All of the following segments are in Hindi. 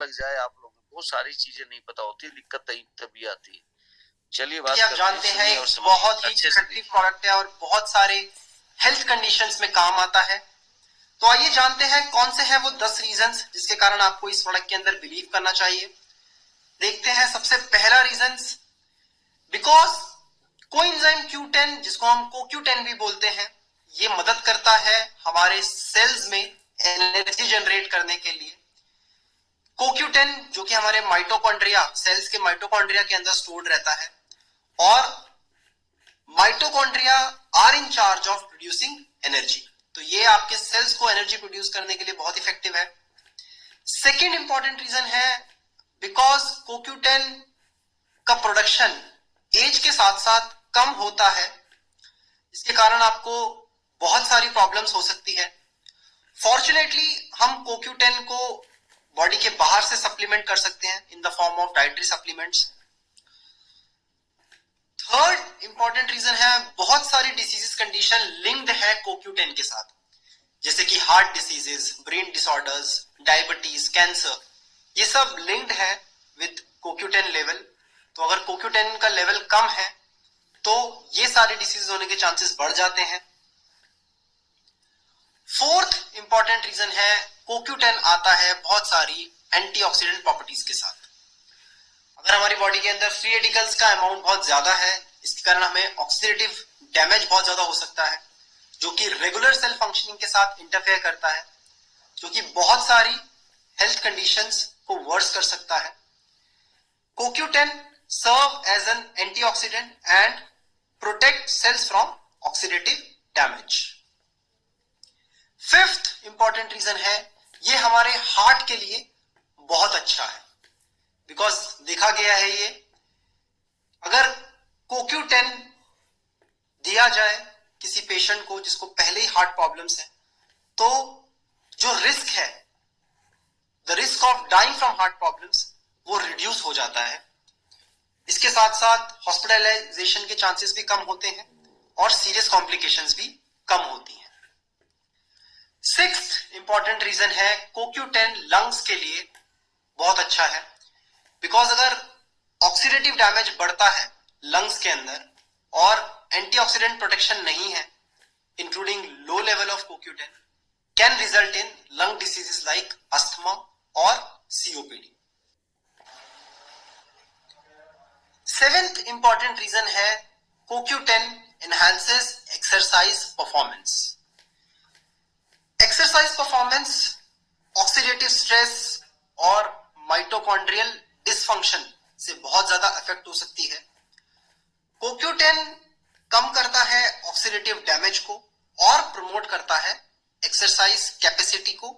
लग जाए आप लोगों को, बहुत सारी चीजें नहीं पता होती, दिक्कत तभी आती है। चलिए बात आप जानते हैं एक बहुत ही इफेक्टिव प्रोडक्ट है और बहुत सारे हेल्थ कंडीशंस में काम आता है। तो आइए जानते हैं कौन से हैं वो 10 रीजंस जिसके कारण आपको इस प्रोडक्ट के अंदर बिलीव करना चाहिए। देखते हैं सबसे पहला रीजन, बिकॉज कोएंजाइम Q10 जिसको हम CoQ10 भी बोलते हैं, ये मदद करता है हमारे सेल्स में एनर्जी जनरेट करने के लिए। CoQ10 जो कि हमारे माइटोकॉन्ड्रिया, सेल्स के माइटोकॉन्ड्रिया के अंदर स्टोर्ड रहता है और mitochondria are in charge of producing energy. तो ये आपके सेल्स को एनर्जी प्रोड्यूस करने के लिए बहुत इफेक्टिव है। सेकेंड इंपॉर्टेंट रीजन है बिकॉज CoQ10 का प्रोडक्शन एज के साथ साथ कम होता है, इसके कारण आपको बहुत सारी प्रॉब्लम्स हो सकती है। फॉर्चुनेटली हम CoQ10 को बॉडी के बाहर से सप्लीमेंट कर सकते हैं in the form of dietary supplements. Third important reason है, बहुत सारी डिसीजेस कंडीशन लिंक्ड है CoQ10 के साथ, जैसे कि heart diseases, brain disorders, diabetes, cancer, ये सब लिंक्ड है विद CoQ10 लेवल। तो अगर CoQ10 का लेवल कम है तो ये सारे डिसीज होने के चांसेस बढ़ जाते हैं। फोर्थ इंपॉर्टेंट रीजन है, CoQ10 आता है बहुत सारी एंटीऑक्सीडेंट प्रॉपर्टीज के साथ। अगर हमारी बॉडी के अंदर फ्री रेडिकल्स का अमाउंट बहुत ज्यादा है, इसके कारण हमें ऑक्सीडेटिव डैमेज बहुत ज्यादा हो सकता है, जो कि रेगुलर सेल फंक्शनिंग के साथ इंटरफेयर करता है, जो कि बहुत सारी हेल्थ कंडीशंस को वर्स कर सकता है। CoQ10 serve as an antioxidant and protect cells from oxidative damage. Fifth important reason है, ये हमारे हार्ट के लिए बहुत अच्छा है, बिकॉज देखा गया है ये अगर CoQ10 दिया जाए किसी पेशेंट को जिसको पहले ही हार्ट प्रॉब्लम्स है, तो जो रिस्क है, the risk of dying from heart problems, वो रिड्यूस हो जाता है। इसके साथ साथ हॉस्पिटलाइजेशन के चांसेस भी कम होते हैं और सीरियस कॉम्प्लिकेशंस भी कम होती हैं। सिक्स्थ इंपॉर्टेंट रीजन है, CoQ10 लंग्स के लिए बहुत अच्छा है, बिकॉज अगर ऑक्सीडेटिव डैमेज बढ़ता है लंग्स के अंदर और एंटीऑक्सीडेंट प्रोटेक्शन नहीं है, including low level of CoQ10, can result in lung diseases like asthma और COPD। सेवेंथ इंपॉर्टेंट रीजन है, CoQ10 enhances exercise performance. Exercise performance oxidative stress और माइटोकॉन्ड्रियल डिसफंक्शन से बहुत ज्यादा अफेक्ट हो सकती है। CoQ10 कम करता है ऑक्सीडेटिव डैमेज को और प्रमोट करता है एक्सरसाइज कैपेसिटी को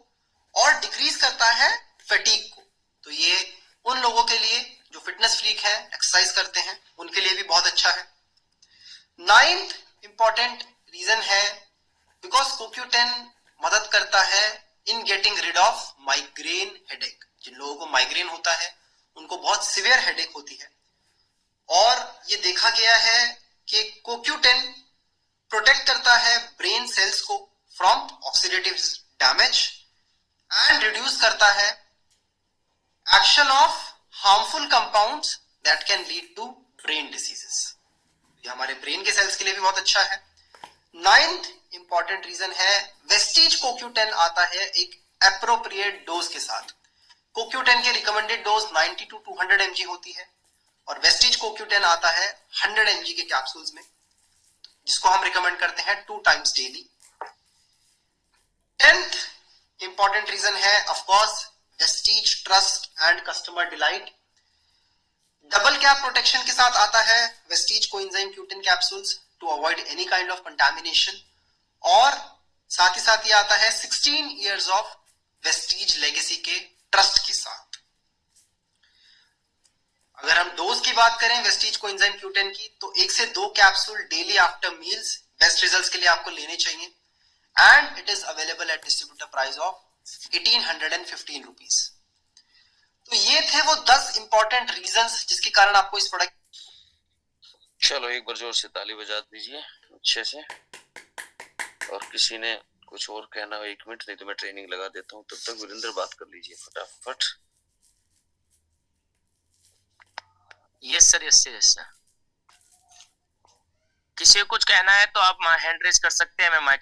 और डिक्रीज करता है फैटीग को। तो ये उन लोगों के लिए जो फिटनेस फ्रीक है, एक्सरसाइज करते हैं, उनके लिए भी बहुत अच्छा है। नाइन्थ इंपॉर्टेंट रीजन है, बिकॉज CoQ10 मदद करता है in getting rid of migraine headache. जिन लोगों को माइग्रेन होता है उनको बहुत सिवियर हेडेक होती है, और ये देखा गया है कि CoQ10 प्रोटेक्ट करता है ब्रेन सेल्स को from oxidative damage and reduce करता है action of harmful compounds that can lead to brain diseases. ये हमारे ब्रेन के सेल्स के लिए भी बहुत अच्छा है। नाइन्थ इंपॉर्टेंट रीजन है, वेस्टीज CoQ10 आता है एक एप्रोप्रिएट डोज के साथ। CoQ10 के रिकमेंडेड डोज 90 to 200 mg होती है और वेस्टीज CoQ10 आता है 100 mg के कैप्सूल्स में, जिसको हम रिकमेंड करते हैं 2 times daily. 10th important reason है of course Vestige trust and customer delight. Double cap protection के साथ आता है Vestige coenzyme Q10 capsules to avoid any kind of contamination, और साथ ही साथ ये आता है 16 इयर्स ऑफ वेस्टीज लेगेसी के ट्रस्ट के साथ। अगर हम डोज की बात करें वेस्टीज कोएंजाइम Q10 की, तो 1 से 2 capsule daily after meals best results के लिए आपको लेने चाहिए, and it is available at distributor price of 1815 rupees. तो ये थे वो 10 इंपॉर्टेंट रीजंस जिसके कारण आपको इस प्रोडक्ट। चलो एक बार जोर से ताली बजा दीजिए अच्छे से। और किसी ने कुछ और कहना हो 1 मिनट, नहीं तो मैं ट्रेनिंग लगा देता हूँ, तब तक वीरेंद्र बात कर लीजिए फटाफट। Yes sir, yes sir, yes sir. किसी को कुछ कहना है तो आप हैंड रेज कर सकते हैं, मैं माइक